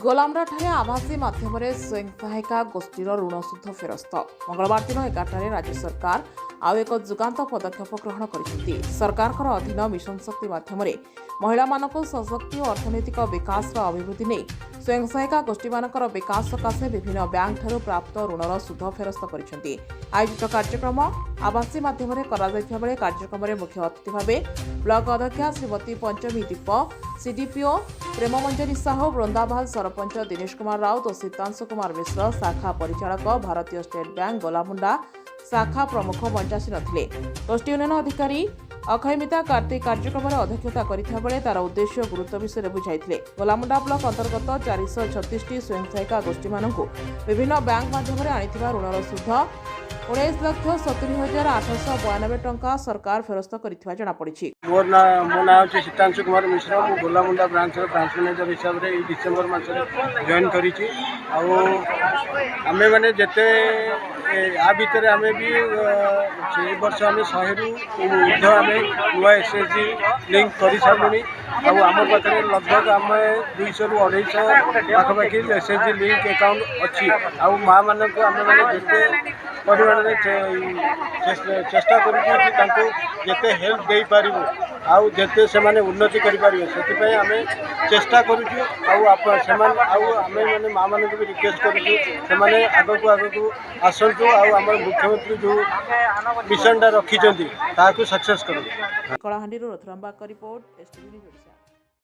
गोलामराଠାରେ आवासी माध्यम स्वयं सहायिका गोष्ठीर ऋण सुध फेरस्त मंगलवार दिन 11 राज्य सरकार आउ एक जुगांत पदक्षेप ग्रहण कर सरकार अधीन मिशन शक्ति माध्यम महिला सशक्ति और अर्थनैतिक विकास अभिवृद्धि नहीं स्वयं सहायिका गोष्ठी मानकर विकास सकाशे विभिन्न बैंक ठारू प्राप्त ऋणर सुध फेरस्त कर आयोजित कार्यक्रम आवासी माध्यम बेले कार्यक्रम मुख्य अतिथि भाव ब्लॉक अध्यक्षा श्रीमती पंचमी दीप सीडीपीओ प्रेममंजरी साहू वृंदाबाद सरपंच दिनेश कुमार राउत और सीतांशु कुमार मिश्र शाखा परिचालक भारतीय स्टेट बैंक गोलामुंडा शाखा प्रमुख मंचासी नथिले। गोष्ठी उन्नयन अधिकारी अक्षयमिता कार्तिक कार्यक्रम अध्यक्षता करथिबा तार उद्देश्य गुरुत्व विषय बुझाइथिले। गोलामुंडा ब्लॉक अंतर्गत 436 स्वयं सहायिका गोष्ठी मानकु विभिन्न बैंक माध्यम आनिथिबा ऋणर सुध 19,70,892 टंका सरकार फेरस्त करथिबा जणा पड़िछि। मो ना होछि सीतांशु कुमार मिश्र मु गोलामुंडा ब्रांच मैनेजर हिसाब से डिसेंबर मास जॉइन करिछि। आमे माने जेते आ भितर आमे भी वर्ष आमे 100 रु ऊर्ध्व आमे नुआ एसएसजी लिंक कर सारूनी। आम पाखे लगभग आम 200 रु 250 पाखापाखि एसएसजी लिंक अकाउंट अच्छी। आउ माँ मानक आम मैंने जिते परिमाण चेष्टा करते हेल्प दे पारू आउ जिते से उन्नति करें से आम चेष्टा करुँ आम मैंने माँ मान भी रिक्वेस्ट करें आग को आसतु आम मुख्यमंत्री जो मिशन रखी सक्सेस करूँ। कलाहांडी रथुराम बाग का रिपोर्ट।